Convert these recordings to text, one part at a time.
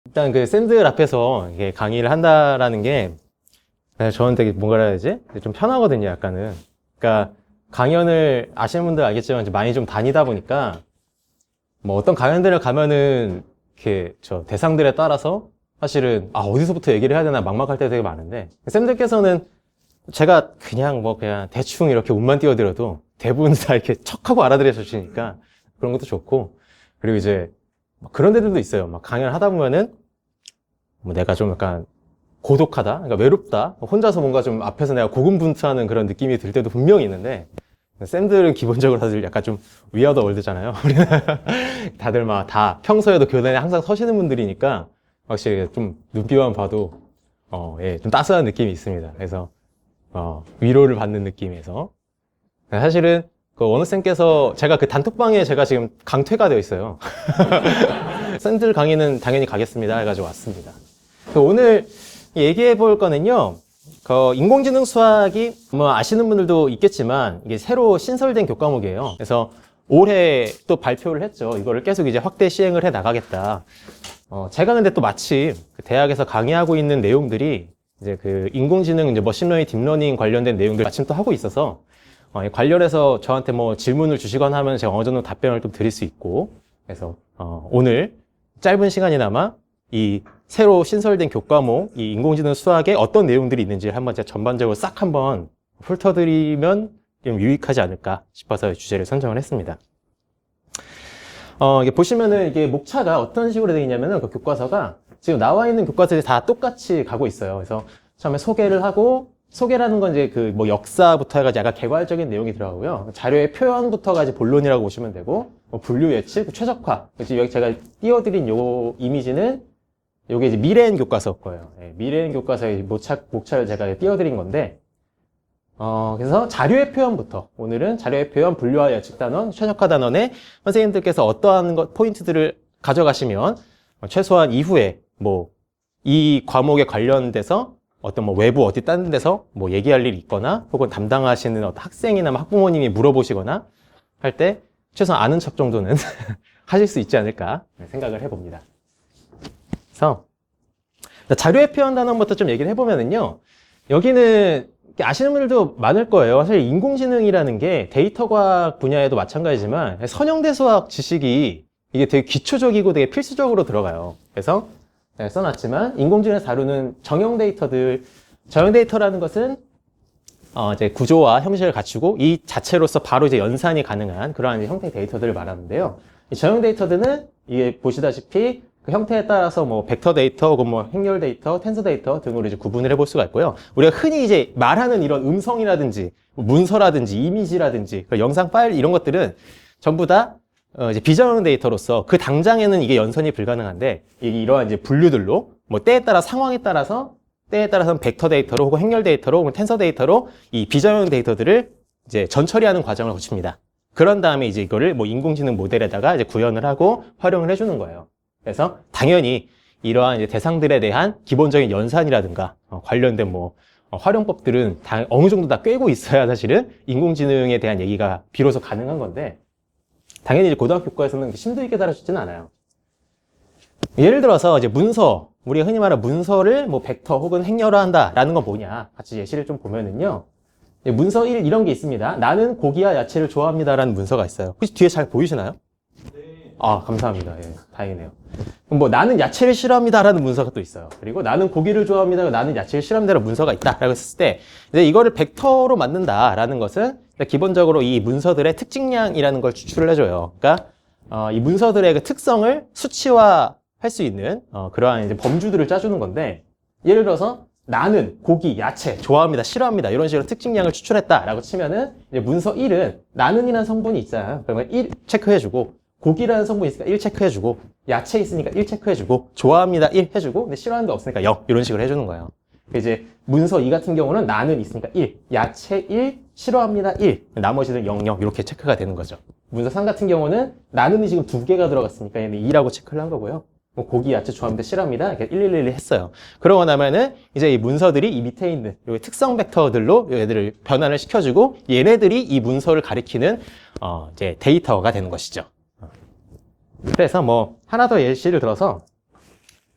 일단 그 샌들 앞에서 이게 강의를 한다라는 게 저는 되게 뭔가 해야 되지? 좀 편하거든요, 약간은. 그러니까 강연을 아시는 분들 알겠지만 이제 많이 좀 다니다 보니까 뭐 어떤 강연들을 가면은 이렇게 저 대상들에 따라서 사실은 어디서부터 얘기를 해야 되나 막막할 때가 되게 많은데 쌤들께서는 제가 그냥 대충 이렇게 운만 띄워드려도 대부분 다 이렇게 척하고 알아들여 주시니까 그런 것도 좋고, 그리고 이제 그런 데들도 있어요. 막 강연을 하다 보면은 뭐 내가 좀 약간 고독하다, 그러니까 외롭다, 혼자서 뭔가 좀 앞에서 내가 고군분투하는 그런 느낌이 들 때도 분명히 있는데, 쌤들은 기본적으로 다들 약간 좀 위아더 월드잖아요. 우리는 다들 막 다 평소에도 교단에 항상 서시는 분들이니까 확실히 좀 눈빛만 봐도 좀 따스한 느낌이 있습니다. 그래서 위로를 받는 느낌에서 사실은 그 원우쌤께서 제가 그 단톡방에 제가 지금 강퇴가 되어 있어요. 쌤들 강의는 당연히 가겠습니다 해가지고 왔습니다. 오늘 얘기해 볼 거는요, 인공지능 수학이 뭐 아시는 분들도 있겠지만 이게 새로 신설된 교과목이에요. 그래서 올해 또 발표를 했죠. 이거를 계속 이제 확대 시행을 해 나가겠다. 제가 근데 또 마침 그 대학에서 강의하고 있는 내용들이 이제 그 인공지능, 이제 머신러닝, 딥러닝 관련된 내용들 마침 또 하고 있어서 관련해서 저한테 뭐 질문을 주시거나 하면 제가 어느 정도 답변을 좀 드릴 수 있고, 그래서 오늘 짧은 시간이나마 이 새로 신설된 교과목, 이 인공지능 수학에 어떤 내용들이 있는지 한번 제가 전반적으로 싹 한번 훑어드리면 좀 유익하지 않을까 싶어서 주제를 선정을 했습니다. 이게 보시면은 이게 목차가 어떤 식으로 되어 있냐면은 그 교과서가 지금 나와 있는 교과서들이 다 똑같이 가고 있어요. 그래서 처음에 소개를 하고, 소개라는 건 이제 그 뭐 역사부터 해가지고 약간 개괄적인 내용이 들어가고요. 자료의 표현부터가 이제 본론이라고 보시면 되고, 뭐 분류 예측, 최적화. 그래서 여기 제가 띄워드린 요 이미지는 요게 이제 미래엔 교과서 거예요. 미래엔 교과서의 목차를 제가 띄워드린 건데, 그래서 자료의 표현부터, 오늘은 자료의 표현, 분류와 예측 단원, 최적화 단원에 선생님들께서 어떠한 포인트들을 가져가시면 최소한 이후에 뭐 이 과목에 관련돼서 어떤 뭐 외부 어디 다른 데서 뭐 얘기할 일이 있거나 혹은 담당하시는 어떤 학생이나 학부모님이 물어보시거나 할 때 최소한 아는 척 정도는 하실 수 있지 않을까 생각을 해봅니다. 그래서 자료의 표현 단원부터 좀 얘기를 해보면은요, 여기는 아시는 분들도 많을 거예요. 사실 인공지능이라는 게 데이터 과학 분야에도 마찬가지지만 선형대 수학 지식이 이게 되게 기초적이고 되게 필수적으로 들어가요. 그래서 써놨지만 인공지능에서 다루는 정형 데이터들, 정형 데이터라는 것은 이제 구조와 형식을 갖추고 이 자체로서 바로 이제 연산이 가능한 그러한 이제 형태의 데이터들을 말하는데요. 이 정형 데이터들은 이게 보시다시피 그 형태에 따라서 뭐 벡터 데이터 혹은 뭐 행렬 데이터, 텐서 데이터 등으로 이제 구분을 해볼 수가 있고요. 우리가 흔히 이제 말하는 이런 음성이라든지 문서라든지 이미지라든지 영상 파일 이런 것들은 전부 다 이제 비정형 데이터로서 그 당장에는 이게 연산이 불가능한데, 이러한 이제 분류들로 뭐 때에 따라 상황에 따라서 때에 따라서는 벡터 데이터로 혹은 행렬 데이터로 혹은 텐서 데이터로 이 비정형 데이터들을 이제 전처리하는 과정을 거칩니다. 그런 다음에 이제 이거를 뭐 인공지능 모델에다가 이제 구현을 하고 활용을 해주는 거예요. 그래서 당연히 이러한 이제 대상들에 대한 기본적인 연산이라든가 관련된 뭐 활용법들은 어느 정도 다 꿰고 있어야 사실은 인공지능에 대한 얘기가 비로소 가능한 건데, 당연히 이제 고등학교 교과에서는 심도 있게 다뤄지지는 않아요. 예를 들어서 이제 문서, 우리가 흔히 말하는 문서를 뭐 벡터 혹은 행렬화한다라는 건 뭐냐, 같이 예시를 좀 보면은요, 문서 1 이런 게 있습니다. 나는 고기와 야채를 좋아합니다라는 문서가 있어요. 혹시 뒤에 잘 보이시나요? 네. 감사합니다. 예, 다행이네요. 그럼 뭐 나는 야채를 싫어합니다라는 문서가 또 있어요. 그리고 나는 고기를 좋아합니다. 나는 야채를 싫어합니다라는 문서가 있다라고 했을 때, 이제 이거를 벡터로 만든다라는 것은 기본적으로 이 문서들의 특징량이라는 걸 추출을 해줘요. 그러니까 이 문서들의 그 특성을 수치화할 수 있는 그러한 이제 범주들을 짜주는 건데, 예를 들어서 나는 고기, 야채 좋아합니다, 싫어합니다 이런 식으로 특징량을 추출했다라고 치면은 이제 문서 1은 나는이라는 성분이 있잖아요. 그러면 1 체크해주고, 고기라는 성분이 있으니까 1 체크해주고, 야채 있으니까 1 체크해주고, 좋아합니다 1 해주고, 근데 싫어하는 데 없으니까 0 이런 식으로 해주는 거예요. 이제 문서 2 같은 경우는 나는 있으니까 1, 야채 1, 싫어합니다 1, 나머지는 0, 0 이렇게 체크가 되는 거죠. 문서 3 같은 경우는 나는이 지금 2개가 들어갔으니까 얘는 2라고 체크를 한 거고요. 뭐 고기, 야채 좋아합니다, 싫어합니다 이렇게 111 했어요. 그러고 나면은 이제 이 문서들이 이 밑에 있는 요 특성 벡터들로 얘들을 변환을 시켜주고, 얘네들이 이 문서를 가리키는 이제 데이터가 되는 것이죠. 그래서 뭐 하나 더 예시를 들어서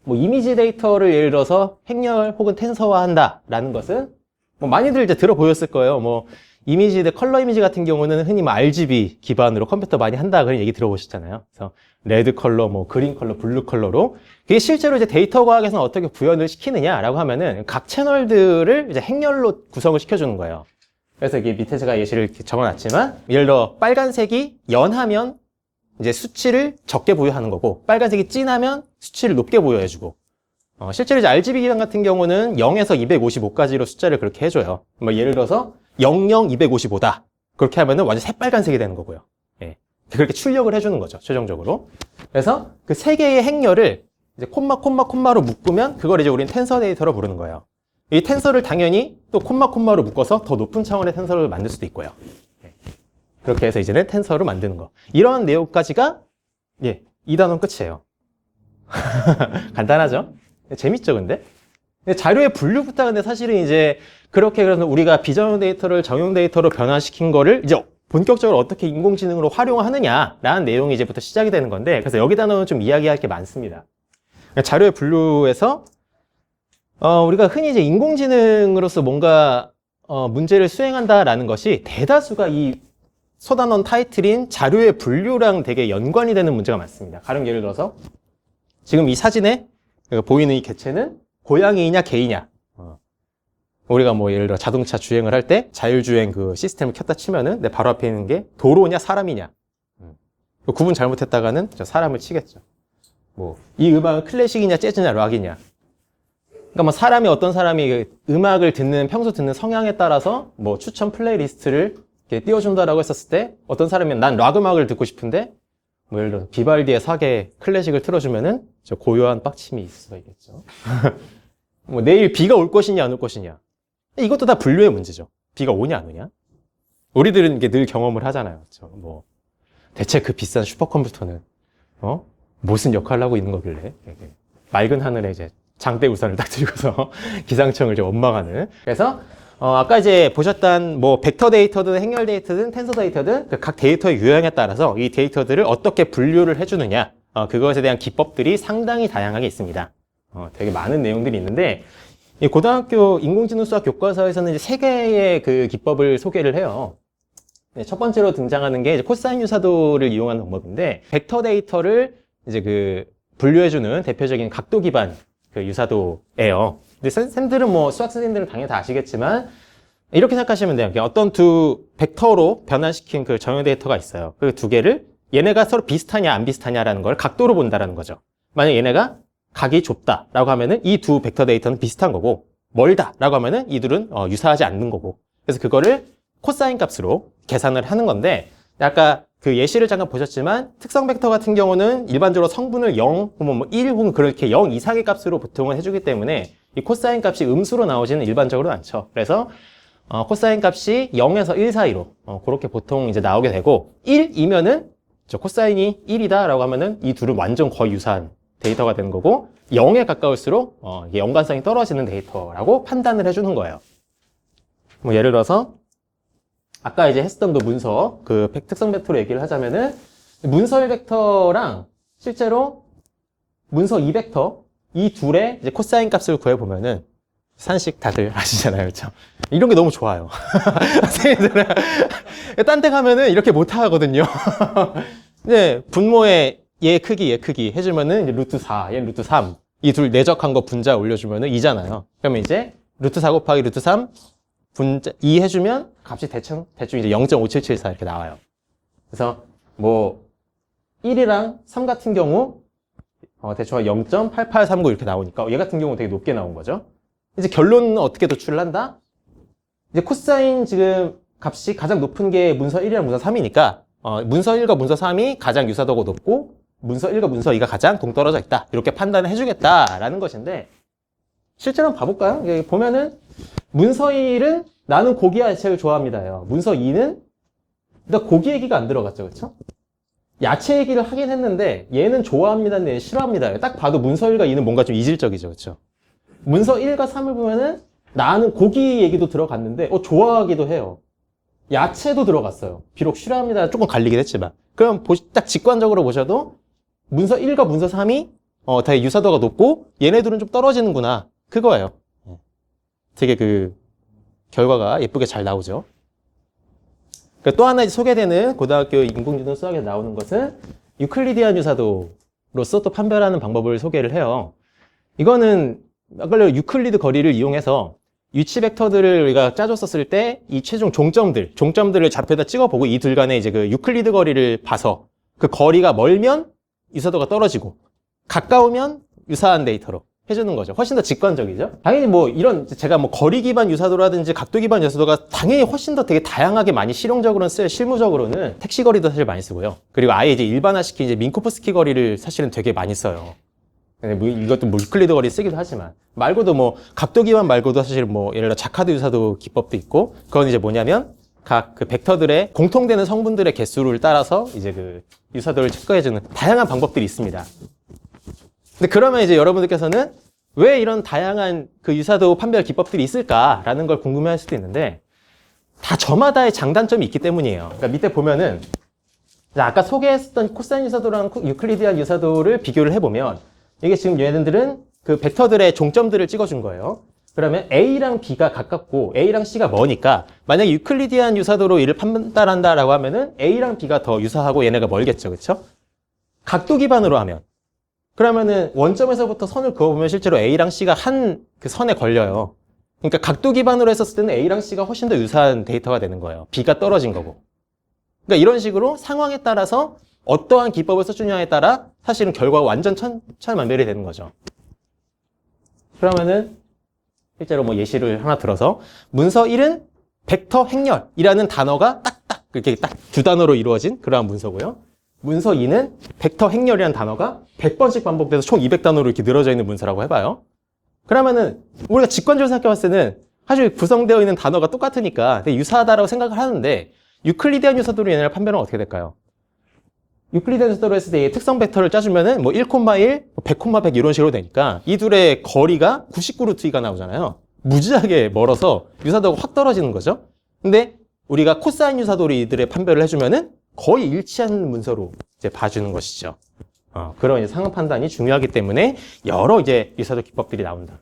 뭐 이미지 데이터를 예를 들어서 행렬 혹은 텐서화한다라는 것은 뭐 많이들 이제 들어보셨을 거예요. 뭐 이미지, 컬러 이미지 같은 경우는 흔히 뭐 RGB 기반으로 컴퓨터 많이 한다 그런 얘기 들어보셨잖아요. 그래서 레드 컬러, 뭐 그린 컬러, 블루 컬러로 그게 실제로 이제 데이터 과학에서는 어떻게 구현을 시키느냐라고 하면은 각 채널들을 이제 행렬로 구성을 시켜주는 거예요. 그래서 이게 밑에 제가 예시를 이렇게 적어놨지만 예를 들어 빨간색이 연하면 이제 수치를 적게 부여하는 거고 빨간색이 진하면 수치를 높게 부여해주고 실제로 이제 RGB 기반 같은 경우는 0에서 255까지로 숫자를 그렇게 해줘요. 뭐 예를 들어서 00, 255다. 그렇게 하면은 완전 새빨간색이 되는 거고요. 예. 그렇게 출력을 해주는 거죠, 최종적으로. 그래서 그 세 개의 행렬을 이제 콤마로 묶으면 그걸 이제 우리는 텐서 데이터로 부르는 거예요. 이 텐서를 당연히 또 콤마로 묶어서 더 높은 차원의 텐서를 만들 수도 있고요. 예. 그렇게 해서 이제는 텐서를 만드는 거. 이런 내용까지가, 예, 2단원 끝이에요. 간단하죠? 재밌죠, 근데? 자료의 분류부터 근데 사실은 이제 그렇게 그래서 우리가 비정형 데이터를 정형 데이터로 변화시킨 거를 이제 본격적으로 어떻게 인공지능으로 활용하느냐라는 내용이 이제부터 시작이 되는 건데 그래서 여기다는 좀 이야기할 게 많습니다. 자료의 분류에서 우리가 흔히 이제 인공지능으로서 뭔가 문제를 수행한다라는 것이 대다수가 이 소단원 타이틀인 자료의 분류랑 되게 연관이 되는 문제가 많습니다. 가령 예를 들어서 지금 이 사진에 보이는 이 개체는 고양이냐 개이냐. 우리가 뭐 예를 들어 자동차 주행을 할 때 자율주행 그 시스템을 켰다 치면은 내 바로 앞에 있는 게 도로냐 사람이냐. 구분 잘못했다가는 저 사람을 치겠죠. 뭐 이 음악은 클래식이냐 재즈냐 락이냐. 그러니까 뭐 사람이 어떤 사람이 음악을 듣는 평소 듣는 성향에 따라서 뭐 추천 플레이리스트를 이렇게 띄워준다라고 했었을 때 어떤 사람은 난 락 음악을 듣고 싶은데 뭐 예를 들어서 비발디의 사계 클래식을 틀어주면은 저 고요한 빡침이 있을 수가 있겠죠. 뭐 내일 비가 올 것이냐 안 올 것이냐. 이것도 다 분류의 문제죠. 비가 오냐 안 오냐. 우리들은 이게 늘 경험을 하잖아요. 그렇죠? 뭐 대체 그 비싼 슈퍼컴퓨터는 무슨 역할을 하고 있는 거길래 맑은 하늘에 이제 장대 우산을 딱 들고서 기상청을 이제 원망하는. 그래서 아까 이제 보셨던 뭐 벡터 데이터든 행렬 데이터든 텐서 데이터든 그 각 데이터의 유형에 따라서 이 데이터들을 어떻게 분류를 해주느냐 그것에 대한 기법들이 상당히 다양하게 있습니다. 되게 많은 내용들이 있는데 이 고등학교 인공지능 수학 교과서에서는 이제 세 개의 그 기법을 소개를 해요. 첫 번째로 등장하는 게 이제 코사인 유사도를 이용하는 방법인데 벡터 데이터를 이제 그 분류해주는 대표적인 각도 기반 그 유사도예요. 근데 쌤들은 뭐 수학 선생님들은 당연히 다 아시겠지만 이렇게 생각하시면 돼요. 어떤 두 벡터로 변환시킨 그 정형 데이터가 있어요. 그 두 개를 얘네가 서로 비슷하냐 안 비슷하냐라는 걸 각도로 본다라는 거죠. 만약 얘네가 각이 좁다라고 하면은 이 두 벡터 데이터는 비슷한 거고 멀다라고 하면은 이 둘은 유사하지 않는 거고 그래서 그거를 코사인 값으로 계산을 하는 건데 아까 그 예시를 잠깐 보셨지만 특성 벡터 같은 경우는 일반적으로 성분을 0, 뭐 1 혹은 그렇게 0 이상의 값으로 보통은 해주기 때문에 이 코사인 값이 음수로 나오지는 일반적으로 않죠. 그래서 코사인 값이 0에서 1 사이로 그렇게 보통 이제 나오게 되고 1이면은 저 코사인이 1이다 라고 하면은 이 둘은 완전 거의 유사한 데이터가 되는 거고 0에 가까울수록 이게 연관성이 떨어지는 데이터라고 판단을 해주는 거예요. 뭐 예를 들어서 아까 이제 했었던 그 문서 그 특성 벡터로 얘기를 하자면은 문서 1벡터랑 실제로 문서 2벡터 이 둘의 이제 코사인 값을 구해보면은 산식 다들 아시잖아요, 그렇죠? 이런 게 너무 좋아요. 선생님들은 딴 데 가면은 이렇게 못 하거든요. 네, 분모의 얘 크기 해주면은 이제 루트 4, 얘 루트 3. 이 둘 내적한 거 분자 올려주면은 2잖아요. 그러면 이제 루트 4 곱하기 루트 3 분자 2 해주면 값이 대충 이제 0.5774 이렇게 나와요. 그래서 뭐 1이랑 3 같은 경우 대충 0.8839 이렇게 나오니까 얘 같은 경우 되게 높게 나온 거죠. 이제 결론은 어떻게 도출을 한다? 이제 코사인 지금 값이 가장 높은 게 문서 1이랑 문서 3이니까 문서 1과 문서 3이 가장 유사도가 높고 문서 1과 문서 2가 가장 동떨어져 있다. 이렇게 판단을 해주겠다라는 것인데 실제로 한번 봐볼까요? 여기 보면은 문서 1은 나는 고기 야채를 좋아합니다요. 문서 2는 일단 고기 얘기가 안 들어갔죠. 그렇죠? 야채 얘기를 하긴 했는데 얘는 좋아합니다인데 얘는 싫어합니다요. 딱 봐도 문서 1과 2는 뭔가 좀 이질적이죠. 그렇죠? 문서 1과 3을 보면은 나는 고기 얘기도 들어갔는데 좋아하기도 해요. 야채도 들어갔어요. 비록 싫어합니다. 조금 갈리긴 했지만. 그럼 딱 직관적으로 보셔도 문서 1과 문서 3이 되게 유사도가 높고 얘네들은 좀 떨어지는구나. 그거예요. 되게 그 결과가 예쁘게 잘 나오죠. 또 하나 소개되는 고등학교 인공지능 수학에서 나오는 것은 유클리디안 유사도로서 또 판별하는 방법을 소개를 해요. 이거는 아까 유클리드 거리를 이용해서 위치 벡터들을 우리가 짜줬었을 때 이 최종 종점들을 좌표에다 찍어보고 이 둘 간의 이제 그 유클리드 거리를 봐서 그 거리가 멀면 유사도가 떨어지고 가까우면 유사한 데이터로 해주는 거죠. 훨씬 더 직관적이죠. 당연히 뭐 이런 제가 뭐 거리 기반 유사도라든지 각도 기반 유사도가 당연히 훨씬 더 되게 다양하게 많이 실용적으로는 쓰여요. 실무적으로는 택시 거리도 사실 많이 쓰고요. 그리고 아예 이제 일반화시킨 이제 민코프스키 거리를 사실은 되게 많이 써요. 뭐 이것도 뭐 유클리드 거리 쓰기도 하지만 말고도 뭐 각도 기반 말고도 사실 뭐 예를 들어 자카드 유사도 기법도 있고 그건 이제 뭐냐면 각 그 벡터들의 공통되는 성분들의 개수를 따라서 이제 그 유사도를 체크해주는 다양한 방법들이 있습니다. 근데 그러면 이제 여러분들께서는 왜 이런 다양한 그 유사도 판별 기법들이 있을까라는 걸 궁금해할 수도 있는데 다 저마다의 장단점이 있기 때문이에요. 그러니까 밑에 보면은 아까 소개했었던 코사인 유사도랑 유클리디안 유사도를 비교를 해보면 이게 지금 얘네들은 그 벡터들의 종점들을 찍어준 거예요. 그러면 A랑 B가 가깝고 A랑 C가 머니까 만약에 유클리디안 유사도로 이를 판단한다라고 하면은 A랑 B가 더 유사하고 얘네가 멀겠죠, 그렇죠? 각도 기반으로 하면 그러면은 원점에서부터 선을 그어보면 실제로 A랑 C가 한 그 선에 걸려요. 그러니까 각도 기반으로 했었을 때는 A랑 C가 훨씬 더 유사한 데이터가 되는 거예요. B가 떨어진 거고. 그러니까 이런 식으로 상황에 따라서 어떠한 기법을 써주냐에 따라 사실은 결과가 완전 천차만별이 되는 거죠. 그러면은 실제로 뭐 예시를 하나 들어서 문서 1은 벡터 행렬이라는 단어가 딱딱 이렇게 딱 두 단어로 이루어진 그러한 문서고요. 문서 2는 벡터 행렬이라는 단어가 100번씩 반복돼서 총 200단어로 이렇게 늘어져 있는 문서라고 해봐요. 그러면은 우리가 직관적으로 생각해 봤을 때는 사실 구성되어 있는 단어가 똑같으니까 되게 유사하다라고 생각을 하는데 유클리디안 유사도로 얘네를 판별하면 어떻게 될까요? 유클리디안 유사도로 했을 때 특성 벡터를 짜주면은 뭐 1,1, 100,100 이런 식으로 되니까 이 둘의 거리가 99루트가 나오잖아요. 무지하게 멀어서 유사도가 확 떨어지는 거죠. 근데 우리가 코사인 유사도로 이들의 판별을 해주면은 거의 일치하는 문서로 이제 봐주는 것이죠. 그런 이제 상황 판단이 중요하기 때문에 여러 이제 유사도 기법들이 나온다.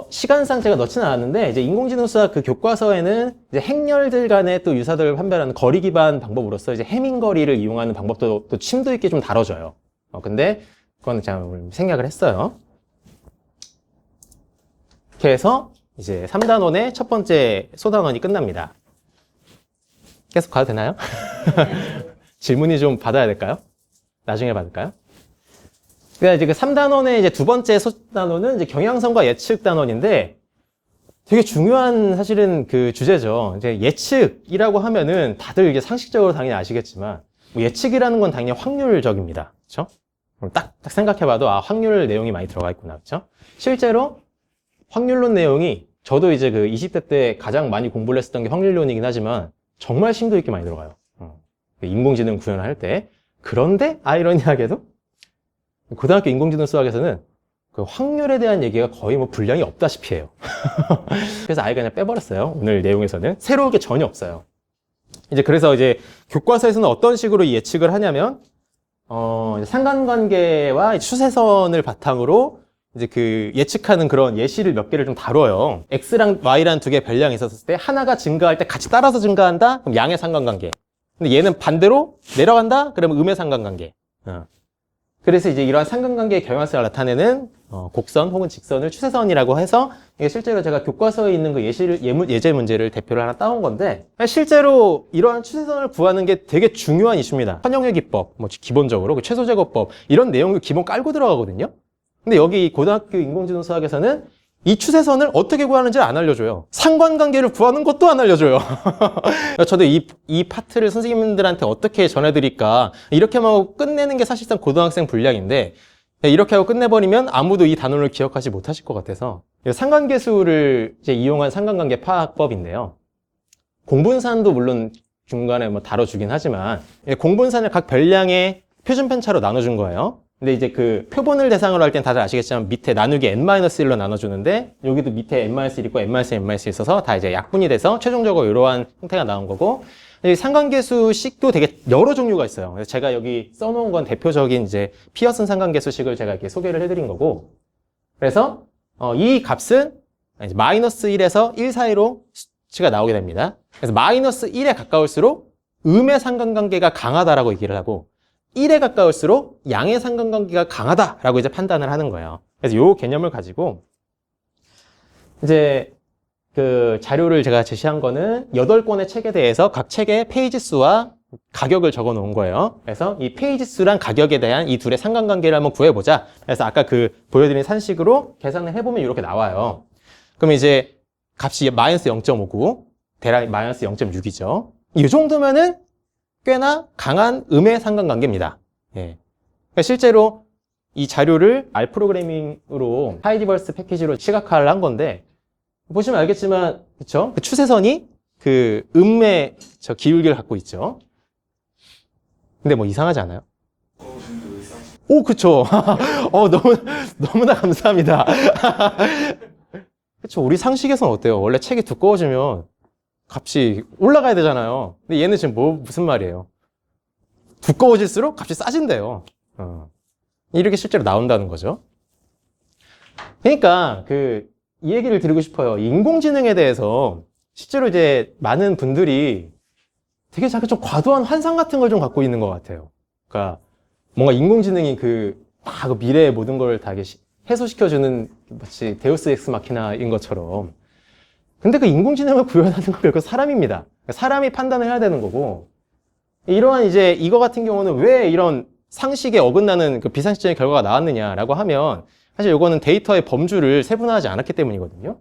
시간상 제가 넣지는 않았는데 이제 인공지능 수학 그 교과서에는 이제 행렬들 간의 또 유사도를 판별하는 거리 기반 방법으로서 이제 해밍 거리를 이용하는 방법도 또 심도 있게 좀 다뤄져요. 근데 그건 제가 생략을 했어요. 이렇게 해서 이제 3단원의 첫 번째 소단원이 끝납니다. 계속 가도 되나요? 질문이 좀 받아야 될까요? 나중에 받을까요? 그러니까 이제 그 3단원의 이제 두 번째 소단원은 이제 경향성과 예측 단원인데 되게 중요한 사실은 그 주제죠. 이제 예측이라고 하면은 다들 이게 상식적으로 당연히 아시겠지만 뭐 예측이라는 건 당연히 확률적입니다. 그렇죠? 그럼 딱 생각해봐도 확률 내용이 많이 들어가 있구나. 그렇죠? 실제로 확률론 내용이 저도 이제 그 20대 때 가장 많이 공부를 했었던 게 확률론이긴 하지만 정말 심도 있게 많이 들어가요. 인공지능 구현을 할 때. 그런데 아이러니하게도 고등학교 인공지능 수학에서는 그 확률에 대한 얘기가 거의 뭐 분량이 없다시피 해요. 그래서 아예 그냥 빼버렸어요. 오늘 내용에서는. 새로운 게 전혀 없어요. 이제 그래서 이제 교과서에서는 어떤 식으로 예측을 하냐면, 상관관계와 추세선을 바탕으로 이제 그 예측하는 그런 예시를 몇 개를 좀 다뤄요. X랑 Y라는 두 개의 변량이 있었을 때 하나가 증가할 때 같이 따라서 증가한다? 그럼 양의 상관관계. 근데 얘는 반대로 내려간다? 그러면 음의 상관관계. 그래서 이제 이러한 상관관계의 경향성을 나타내는 곡선 혹은 직선을 추세선이라고 해서 이게 실제로 제가 교과서에 있는 그 예제 문제를 대표로 하나 따온 건데 실제로 이러한 추세선을 구하는 게 되게 중요한 이슈입니다. 환영의 기법, 뭐 기본적으로 그 최소제곱법 이런 내용을 기본 깔고 들어가거든요. 근데 여기 고등학교 인공지능 수학에서는 이 추세선을 어떻게 구하는지 안 알려줘요. 상관관계를 구하는 것도 안 알려줘요. 저도 이 파트를 선생님들한테 어떻게 전해드릴까 이렇게만 하고 끝내는 게 사실상 고등학생 분량인데 이렇게 하고 끝내버리면 아무도 이 단원을 기억하지 못하실 것 같아서 상관계수를 이제 이용한 상관관계 파악법인데요. 공분산도 물론 중간에 뭐 다뤄주긴 하지만 공분산을 각 별량의 표준 편차로 나눠준 거예요. 근데 이제 그 표본을 대상으로 할 땐 다들 아시겠지만 밑에 나누기 n-1로 나눠주는데 여기도 밑에 n-1 있고 n-n 있어서 다 이제 약분이 돼서 최종적으로 이러한 형태가 나온 거고 이 상관계수식도 되게 여러 종류가 있어요. 그래서 제가 여기 써놓은 건 대표적인 이제 피어슨 상관계수식을 제가 이렇게 소개를 해드린 거고, 그래서 이 값은 이제 마이너스 1에서 1 사이로 수치가 나오게 됩니다. 그래서 마이너스 1에 가까울수록 음의 상관관계가 강하다라고 얘기를 하고, 1에 가까울수록 양의 상관관계가 강하다라고 이제 판단을 하는 거예요. 그래서 이 개념을 가지고 이제 그 자료를 제가 제시한 거는 8권의 책에 대해서 각 책의 페이지 수와 가격을 적어 놓은 거예요. 그래서 이 페이지 수랑 가격에 대한 이 둘의 상관관계를 한번 구해보자. 그래서 아까 그 보여드린 산식으로 계산을 해보면 이렇게 나와요. 그럼 이제 값이 마이너스 0.59, 대략 마이너스 0.6이죠. 이 정도면은 꽤나 강한 음의 상관관계입니다. 예. 그러니까 실제로 이 자료를 R 프로그래밍으로 하이디버스 패키지로 시각화를 한 건데, 보시면 알겠지만, 그쵸? 그 추세선이 그 음의 저 기울기를 갖고 있죠. 근데 뭐 이상하지 않아요? 오, 그쵸. 너무나 감사합니다. 그쵸. 우리 상식에서는 어때요? 원래 책이 두꺼워지면 값이 올라가야 되잖아요. 근데 얘는 지금 무슨 말이에요? 두꺼워질수록 값이 싸진대요. 이렇게 실제로 나온다는 거죠. 그러니까 이 얘기를 드리고 싶어요. 인공지능에 대해서 실제로 이제 많은 분들이 되게 자꾸 좀 과도한 환상 같은 걸 좀 갖고 있는 것 같아요. 그러니까 뭔가 인공지능이 그 미래의 모든 걸 다 해소시켜주는 마치 데우스 엑스 마키나인 것처럼. 근데 그 인공지능을 구현하는 건 결국 사람입니다. 사람이 판단을 해야 되는 거고, 이러한 이제 이거 같은 경우는 왜 이런 상식에 어긋나는 그 비상식적인 결과가 나왔느냐라고 하면, 사실 이거는 데이터의 범주를 세분화하지 않았기 때문이거든요.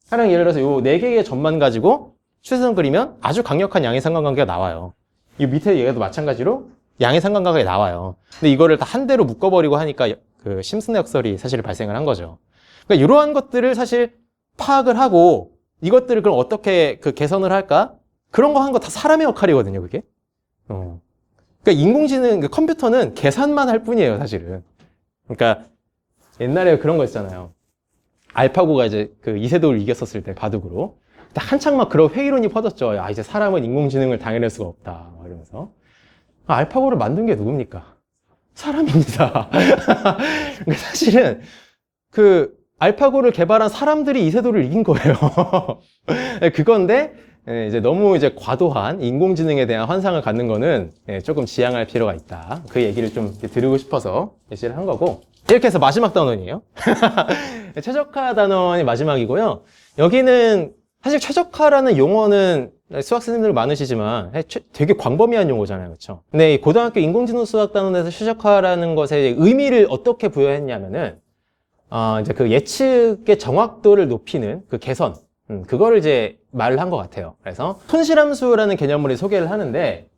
가령 예를 들어서 요 4개의 점만 가지고 추세선 그리면 아주 강력한 양의 상관관계가 나와요. 이 밑에 얘도 마찬가지로 양의 상관관계가 나와요. 근데 이거를 다 한 대로 묶어버리고 하니까 그 심슨의 역설이 사실 발생을 한 거죠. 그러니까 이러한 것들을 사실 파악을 하고, 이것들을 그럼 어떻게 그 개선을 할까? 그런 거 한 거 다 사람의 역할이거든요, 그게. 그러니까 인공지능, 그 컴퓨터는 계산만 할 뿐이에요, 사실은. 그러니까 옛날에 그런 거 있잖아요. 알파고가 이제 그 이세돌을 이겼었을 때 바둑으로. 한창 막 그런 회의론이 퍼졌죠. 아, 이제 사람은 인공지능을 당해낼 수가 없다. 이러면서. 알파고를 만든 게 누굽니까? 사람입니다. 그러니까 사실은 그 알파고를 개발한 사람들이 이세돌을 이긴 거예요. 그건데 이제 너무 이제 과도한 인공지능에 대한 환상을 갖는 거는 조금 지양할 필요가 있다. 그 얘기를 좀 드리고 싶어서 제시를 한 거고, 이렇게 해서 마지막 단원이에요. 최적화 단원이 마지막이고요. 여기는 사실 최적화라는 용어는 수학 선생님들 많으시지만 되게 광범위한 용어잖아요, 그렇죠? 근데 이 고등학교 인공지능 수학 단원에서 최적화라는 것의 의미를 어떻게 부여했냐면은 이제 그 예측의 정확도를 높이는 그 개선, 그거를 이제 말을 한 것 같아요. 그래서 손실함수라는 개념을 소개를 하는데,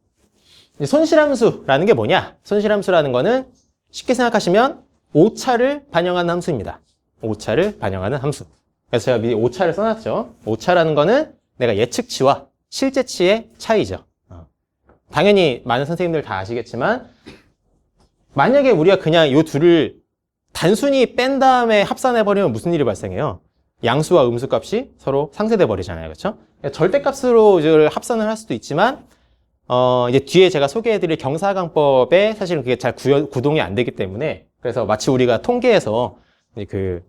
손실함수라는 게 뭐냐? 손실함수라는 거는 쉽게 생각하시면 오차를 반영하는 함수입니다. 오차를 반영하는 함수. 그래서 제가 미리 오차를 써놨죠. 오차라는 거는 내가 예측치와 실제치의 차이죠. 당연히 많은 선생님들 다 아시겠지만, 만약에 우리가 그냥 이 둘을 단순히 뺀 다음에 합산해버리면 무슨 일이 발생해요? 양수와 음수 값이 서로 상쇄돼 버리잖아요, 그렇죠? 절대값으로 합산을 할 수도 있지만, 이제 뒤에 제가 소개해드릴 경사강법에 사실은 그게 잘 구동이 안 되기 때문에, 그래서 마치 우리가 통계에서 그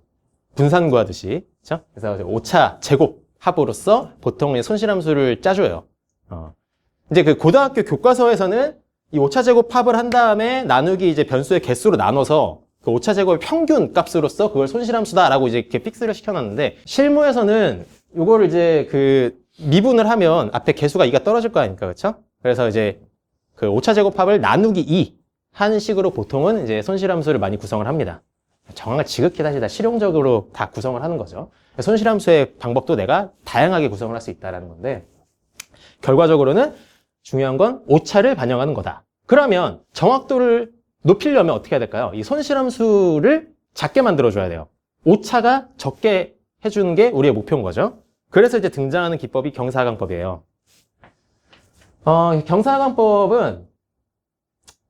분산 구하듯이, 그렇죠? 그래서 오차 제곱 합으로서 보통 손실함수를 짜줘요. 이제 그 고등학교 교과서에서는 이 오차 제곱 합을 한 다음에 나누기 이제 변수의 개수로 나눠서 그 오차 제곱의 평균 값으로서 그걸 손실함수다라고 이제 이렇게 픽스를 시켜놨는데, 실무에서는 이거를 이제 그 미분을 하면 앞에 개수가 2가 떨어질 거 아닙니까, 그렇죠? 그래서 이제 그 오차 제곱합을 나누기 2 하는 식으로 보통은 이제 손실함수를 많이 구성을 합니다. 정말 지극히 사실 다 실용적으로 다 구성을 하는 거죠. 손실함수의 방법도 내가 다양하게 구성을 할 수 있다는 건데, 결과적으로는 중요한 건 오차를 반영하는 거다. 그러면 정확도를 높이려면 어떻게 해야 될까요? 이 손실함수를 작게 만들어줘야 돼요. 오차가 적게 해주는 게 우리의 목표인 거죠. 그래서 이제 등장하는 기법이 경사강법이에요. 경사강법은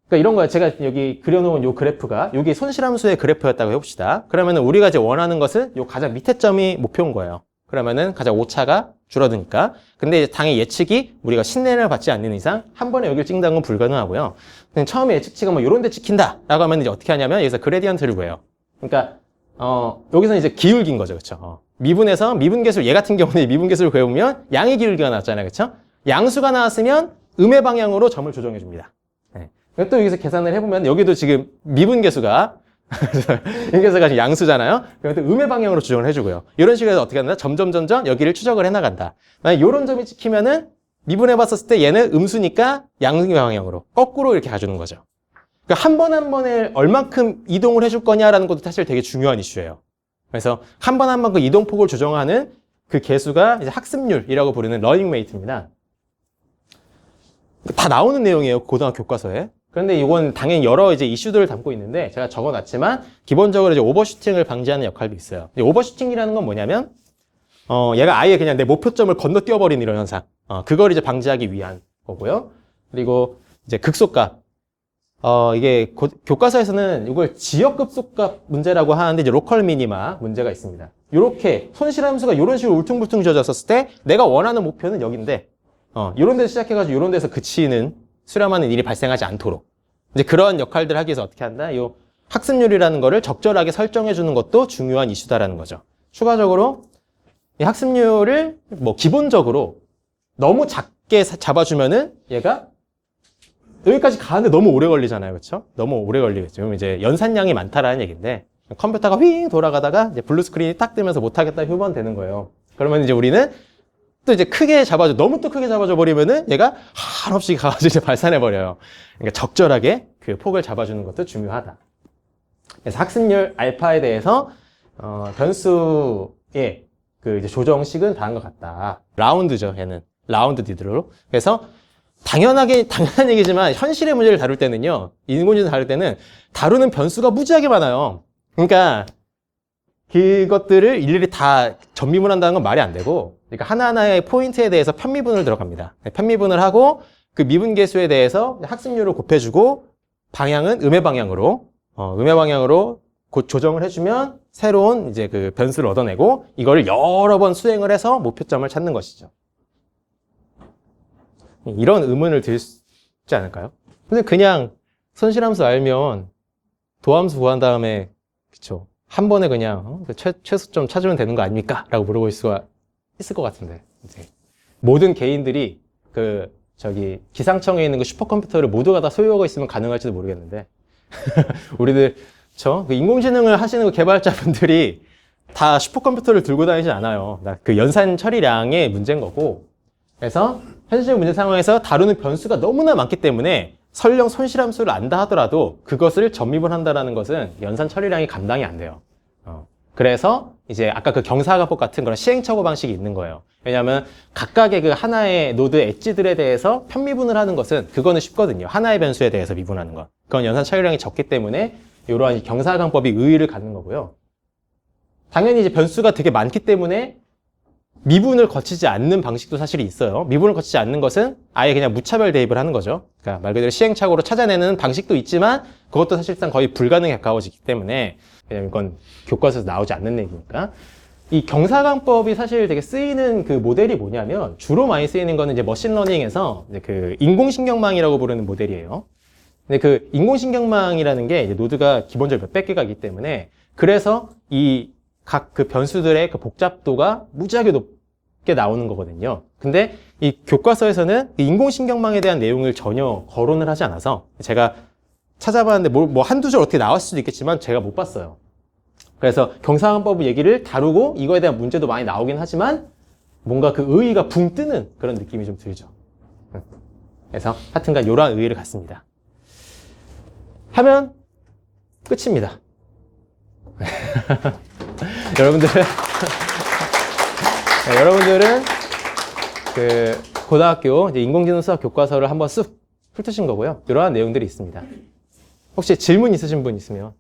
그러니까 이런 거예요. 제가 여기 그려놓은 요 그래프가 여기 손실함수의 그래프였다고 해봅시다. 그러면 우리가 이제 원하는 것은 요 가장 밑에 점이 목표인 거예요. 그러면은 가장 오차가 줄어드니까. 근데 이제 당의 예측이 우리가 신뢰를 받지 않는 이상 한 번에 여기를 찍는다는 건 불가능하고요. 처음에 예측치가 뭐 요런 데 찍힌다 라고 하면 이제 어떻게 하냐면 여기서 그레디언트를 구해요. 그러니까 여기서는 이제 기울긴 거죠. 그쵸? 미분에서 미분계수, 얘 같은 경우는 미분계수를 구해보면 양의 기울기가 나왔잖아요. 그쵸? 양수가 나왔으면 음의 방향으로 점을 조정해 줍니다. 네. 또 여기서 계산을 해보면 여기도 지금 미분계수가 미분계수가 지금 양수잖아요. 그런데 음의 방향으로 조정을 해주고요. 이런 식으로 해서 어떻게 한다? 점점 여기를 추적을 해나간다. 만약 이런 점이 찍히면은 미분해봤었을 때 얘는 음수니까 양의 방향으로 거꾸로 이렇게 가주는 거죠. 그러니까 한 번 한 번에 얼만큼 이동을 해줄 거냐라는 것도 사실 되게 중요한 이슈예요. 그래서 한 번 한 번 그 이동폭을 조정하는 그 계수가 이제 학습률이라고 부르는 러닝 레이트입니다. 다 나오는 내용이에요, 고등학교 교과서에. 그런데 이건 당연히 여러 이제 이슈들을 담고 있는데 제가 적어놨지만 기본적으로 이제 오버슈팅을 방지하는 역할도 있어요. 오버슈팅이라는 건 뭐냐면 얘가 아예 그냥 내 목표점을 건너뛰어버리는 이런 현상. 그걸 이제 방지하기 위한 거고요. 그리고 이제 극소값. 이게 교과서에서는 이걸 지역급소값 문제라고 하는데 이제 로컬 미니마 문제가 있습니다. 이렇게 손실함수가 이런 식으로 울퉁불퉁 지어졌을 때 내가 원하는 목표는 여기인데 이런 데서 시작해가지고 이런 데서 그치는 수렴하는 일이 발생하지 않도록 이제 그런 역할들을 하기 위해서 어떻게 한다? 이 학습률이라는 거를 적절하게 설정해 주는 것도 중요한 이슈다라는 거죠. 추가적으로 이 학습률을 뭐 기본적으로 너무 작게 잡아주면은 얘가 여기까지 가는데 너무 오래 걸리잖아요. 그렇죠? 너무 오래 걸리겠죠. 그럼 이제 연산량이 많다라는 얘기인데 컴퓨터가 휙 돌아가다가 이제 블루 스크린이 딱 뜨면서 못하겠다 휴번 되는 거예요. 그러면 이제 우리는 또 이제 크게 잡아줘, 너무 또 크게 잡아줘 버리면은 얘가 한없이 가가지고 이제 발산해 버려요. 그러니까 적절하게 그 폭을 잡아주는 것도 중요하다. 그래서 학습률 알파에 대해서 변수의 그 이제 조정식은 다음과 같다. 라운드죠, 얘는 라운드 디드로. 그래서 당연한 얘기지만 현실의 문제를 다룰 때는요, 인공지능 다룰 때는 다루는 변수가 무지하게 많아요. 그러니까 그것들을 일일이 다 전미분한다는 건 말이 안 되고, 그러니까 하나하나의 포인트에 대해서 편미분을 들어갑니다. 편미분을 하고 그 미분계수에 대해서 학습률을 곱해주고 방향은 음의 방향으로 곧 조정을 해주면 새로운 이제 그 변수를 얻어내고 이거를 여러 번 수행을 해서 목표점을 찾는 것이죠. 이런 의문을 들지 않을까요? 근데 그냥 손실함수 알면 도함수 구한 다음에 그쵸? 한 번에 그냥 최소점 찾으면 되는 거 아닙니까? 라고 물어볼 수가 있을 것 같은데 이제 모든 개인들이 기상청에 있는 그 슈퍼컴퓨터를 모두가 다 소유하고 있으면 가능할지도 모르겠는데 우리들 그 인공지능을 하시는 그 개발자분들이 다 슈퍼컴퓨터를 들고 다니지 않아요. 그 연산 처리량의 문제인 거고. 그래서 현실적 문제 상황에서 다루는 변수가 너무나 많기 때문에 설령 손실함수를 안다 하더라도 그것을 전미분한다라는 것은 연산 처리량이 감당이 안 돼요. 그래서 이제 아까 그 경사화법 같은 그런 시행착오 방식이 있는 거예요. 왜냐하면 각각의 그 하나의 노드 엣지들에 대해서 편미분을 하는 것은 그거는 쉽거든요. 하나의 변수에 대해서 미분하는 건. 그건 연산 처리량이 적기 때문에 이러한 경사화강법이 의의를 갖는 거고요. 당연히 이제 변수가 되게 많기 때문에 미분을 거치지 않는 방식도 사실 있어요. 미분을 거치지 않는 것은 아예 그냥 무차별 대입을 하는 거죠. 그러니까 말 그대로 시행착오로 찾아내는 방식도 있지만 그것도 사실상 거의 불가능에 가까워지기 때문에 왜냐면 이건 교과서에서 나오지 않는 얘기니까. 이 경사강법이 사실 되게 쓰이는 그 모델이 뭐냐면 주로 많이 쓰이는 거는 이제 머신러닝에서 이제 그 인공신경망이라고 부르는 모델이에요. 근데 그 인공신경망이라는 게 이제 노드가 기본적으로 몇백 개가 있기 때문에 그래서 이 각 그 변수들의 그 복잡도가 무지하게 높게 나오는 거거든요. 근데 이 교과서에서는 인공신경망에 대한 내용을 전혀 거론을 하지 않아서 제가 찾아봤는데 뭐 한두 줄 어떻게 나왔을 수도 있겠지만 제가 못 봤어요. 그래서 경사강법 얘기를 다루고 이거에 대한 문제도 많이 나오긴 하지만 뭔가 그 의의가 붕 뜨는 그런 느낌이 좀 들죠. 그래서 하여튼간 이러한 의의를 갖습니다. 하면 끝입니다. 여러분들은 그 고등학교 이제 인공지능 수학 교과서를 한번 쑥 훑으신 거고요. 이러한 내용들이 있습니다. 혹시 질문 있으신 분 있으면